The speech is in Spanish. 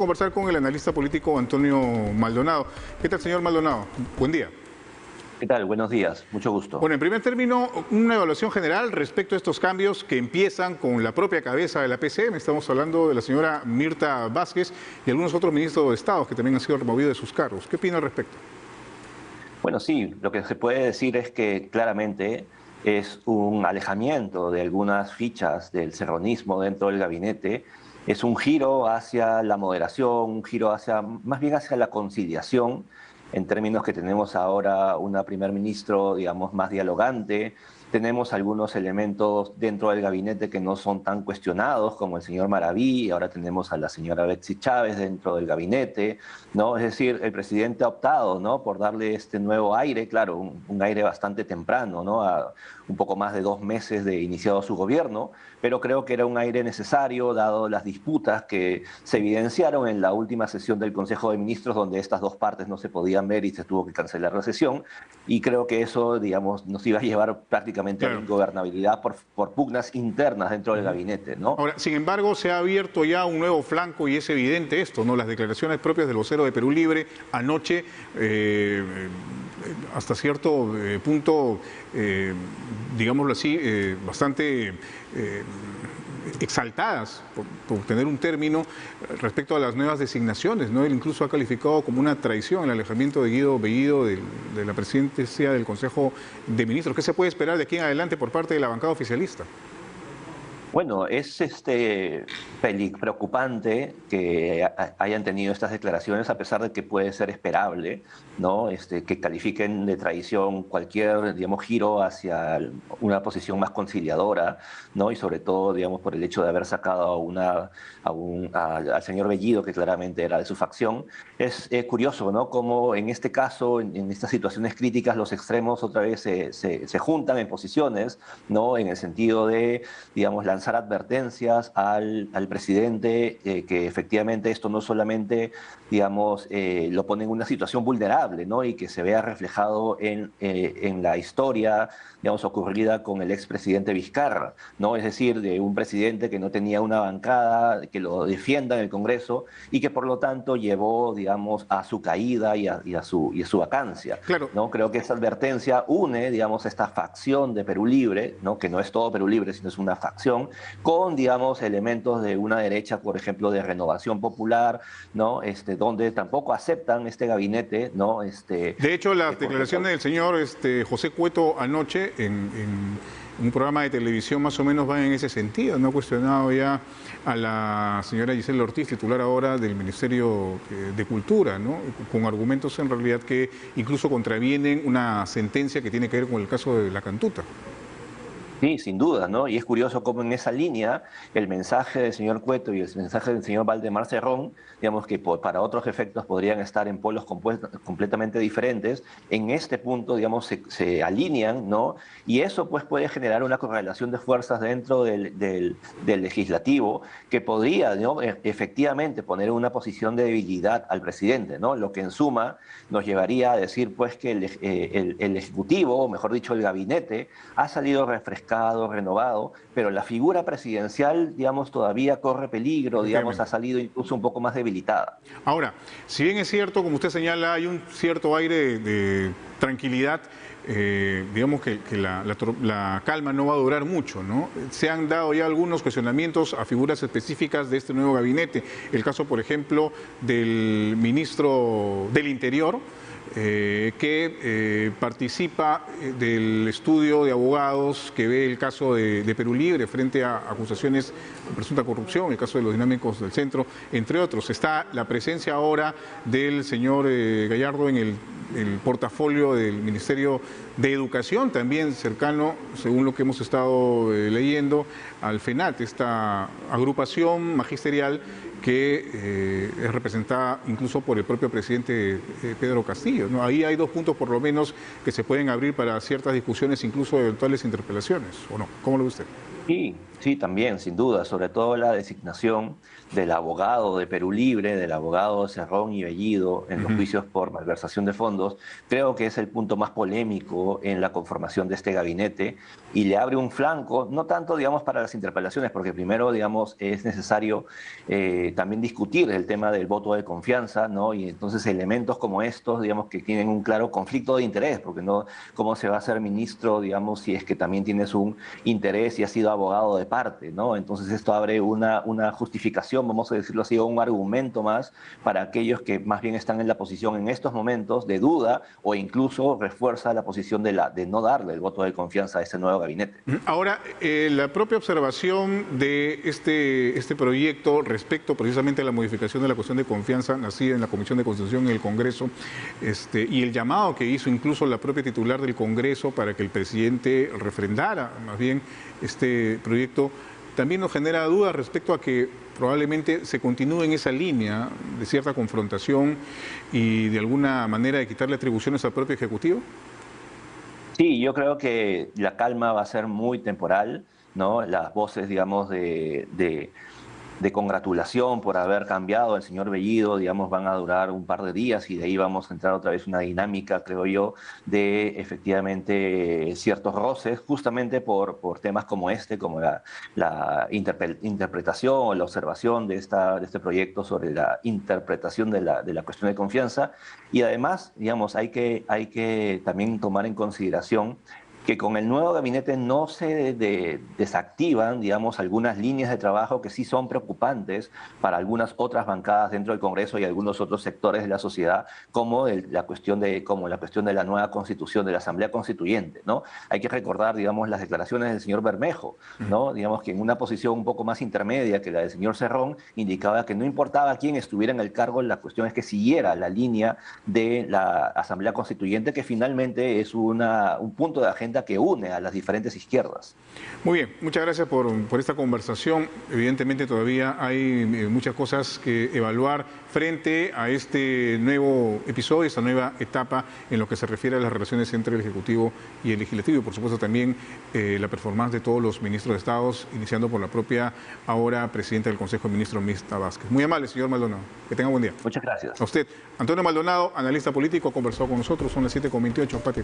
Conversar con el analista político Antonio Maldonado. ¿Qué tal, señor Maldonado? Buen día. ¿Qué tal? Buenos días, mucho gusto. Bueno, en primer término, una evaluación general respecto a estos cambios que empiezan con la propia cabeza de la PCM. Estamos hablando de la señora Mirta Vázquez y algunos otros ministros de Estado que también han sido removidos de sus cargos. ¿Qué opina al respecto? Bueno, sí, lo que se puede decir es que claramente es un alejamiento de algunas fichas del serronismo dentro del gabinete. Es un giro hacia la moderación, un giro hacia, más bien hacia la conciliación, en términos que tenemos ahora una primer ministro, digamos, más dialogante. Tenemos algunos elementos dentro del gabinete que no son tan cuestionados, como el señor Maraví, ahora tenemos a la señora Betsy Chávez dentro del gabinete, ¿no? Es decir, el presidente ha optado, ¿no?, por darle este nuevo aire, claro, un aire bastante temprano, ¿no?, a un poco más de 2 meses de iniciado su gobierno, pero creo que era un aire necesario, dado las disputas que se evidenciaron en la última sesión del Consejo de Ministros, donde estas dos partes no se podían ver y se tuvo que cancelar la sesión, y creo que eso, digamos, nos iba a llevar prácticamente a la ingobernabilidad por pugnas internas dentro del gabinete, ¿no? Ahora, sin embargo, se ha abierto ya un nuevo flanco y es evidente esto, ¿no? Las declaraciones propias del vocero de Perú Libre anoche, hasta cierto punto, digámoslo así, bastante exaltadas, por tener un término, respecto a las nuevas designaciones, ¿no? Él incluso ha calificado como una traición el alejamiento de Guido Bellido de la presidencia del Consejo de Ministros. ¿Qué se puede esperar de aquí en adelante por parte de la bancada oficialista? Bueno, es preocupante que hayan tenido estas declaraciones, a pesar de que puede ser esperable, ¿no? Que califiquen de traición cualquier, digamos, giro hacia una posición más conciliadora, ¿no? Y sobre todo, digamos, por el hecho de haber sacado al señor Bellido, que claramente era de su facción. Es curioso, ¿no?, cómo en este caso, en estas situaciones críticas, los extremos otra vez se juntan en posiciones, ¿no?, en el sentido de, digamos, lanzar advertencias al presidente, que efectivamente esto no solamente, digamos, lo pone en una situación vulnerable, ¿no?, y que se vea reflejado en la historia, digamos, ocurrida con el expresidente Vizcarra, ¿no? Es decir, de un presidente que no tenía una bancada que lo defienda en el Congreso y que por lo tanto llevó, digamos, a su caída y a su vacancia, Claro. ¿no? Creo que esa advertencia une, digamos, esta facción de Perú Libre, ¿no?, que no es todo Perú Libre, sino es una facción, con, digamos, elementos de una derecha, por ejemplo, de Renovación Popular, ¿no?, donde tampoco aceptan este gabinete, ¿no? De hecho, las declaraciones del señor José Cueto anoche en un programa de televisión más o menos van en ese sentido. No ha cuestionado ya a la señora Gisela Ortiz, titular ahora del Ministerio de Cultura, ¿no?, con argumentos en realidad que incluso contravienen una sentencia que tiene que ver con el caso de la Cantuta. Sí, sin duda, ¿no? Y es curioso cómo en esa línea el mensaje del señor Cueto y el mensaje del señor Valdemar Cerrón, digamos que para otros efectos podrían estar en polos completamente diferentes, en este punto, digamos, se alinean, ¿no? Y eso pues puede generar una correlación de fuerzas dentro del legislativo que podría, ¿no?, efectivamente poner en una posición de debilidad al presidente, ¿no? Lo que en suma nos llevaría a decir pues que el Ejecutivo, o mejor dicho, el gabinete, ha salido refrescado, renovado, pero la figura presidencial, digamos, todavía corre peligro, digamos, ha salido incluso un poco más debilitada. Ahora, si bien es cierto, como usted señala, hay un cierto aire de tranquilidad, digamos que la calma no va a durar mucho, ¿no? Se han dado ya algunos cuestionamientos a figuras específicas de este nuevo gabinete. El caso, por ejemplo, del ministro del Interior, que participa del estudio de abogados que ve el caso de Perú Libre frente a acusaciones de presunta corrupción, el caso de los dinámicos del centro, entre otros. Está la presencia ahora del señor Gallardo en el portafolio del Ministerio de Educación, también cercano, según lo que hemos estado leyendo, al FENAT, esta agrupación magisterial que es representada incluso por el propio presidente Pedro Castillo, ¿no? Ahí hay 2 puntos por lo menos que se pueden abrir para ciertas discusiones, incluso eventuales interpelaciones, ¿o no? ¿Cómo lo ve usted? Sí, Sí, también, sin duda, sobre todo la designación del abogado de Perú Libre, del abogado Cerrón y Bellido en los Ujú. juicios por malversación de fondos, creo que es el punto más polémico en la conformación de este gabinete y le abre un flanco, no tanto, digamos, para las interpelaciones, porque primero, digamos, es necesario también discutir el tema del voto de confianza, ¿no? Y entonces elementos como estos, digamos, que tienen un claro conflicto de interés, porque no, ¿cómo se va a ser ministro, digamos, si es que también tienes un interés y ha sido abogado de parte, ¿no? Entonces esto abre una justificación, vamos a decirlo así, o un argumento más para aquellos que más bien están en la posición en estos momentos de duda o incluso refuerza la posición de no darle el voto de confianza a este nuevo gabinete. Ahora, la propia observación de este proyecto respecto precisamente a la modificación de la cuestión de confianza nacida en la Comisión de Constitución en el Congreso, y el llamado que hizo incluso la propia titular del Congreso para que el presidente refrendara más bien este proyecto, también nos genera dudas respecto a que probablemente se continúe en esa línea de cierta confrontación y de alguna manera de quitarle atribuciones al propio Ejecutivo. Sí, yo creo que la calma va a ser muy temporal, ¿no? Las voces, digamos, de congratulación por haber cambiado el señor Bellido, digamos, van a durar un par de días y de ahí vamos a entrar otra vez una dinámica, creo yo, de efectivamente ciertos roces, justamente por temas como este, como la interpretación o la observación de este proyecto sobre la interpretación de la cuestión de confianza. Y además, digamos, hay que también tomar en consideración que con el nuevo gabinete no se desactivan, digamos, algunas líneas de trabajo que sí son preocupantes para algunas otras bancadas dentro del Congreso y algunos otros sectores de la sociedad, como como la cuestión de la nueva constitución, de la Asamblea Constituyente, ¿no? Hay que recordar, digamos, las declaraciones del señor Bermejo, ¿no? Digamos que en una posición un poco más intermedia que la del señor Cerrón, indicaba que no importaba quién estuviera en el cargo, la cuestión es que siguiera la línea de la Asamblea Constituyente, que finalmente es un punto de agenda que une a las diferentes izquierdas. Muy bien, muchas gracias por esta conversación. Evidentemente todavía hay muchas cosas que evaluar frente a este nuevo episodio, esta nueva etapa en lo que se refiere a las relaciones entre el Ejecutivo y el Legislativo y por supuesto también la performance de todos los ministros de Estado, iniciando por la propia ahora presidenta del Consejo de Ministros, Mirta Vázquez. Muy amable, señor Maldonado. Que tenga buen día. Muchas gracias. A usted. Antonio Maldonado, analista político, ha conversado con nosotros. Son las 7:28. Pati,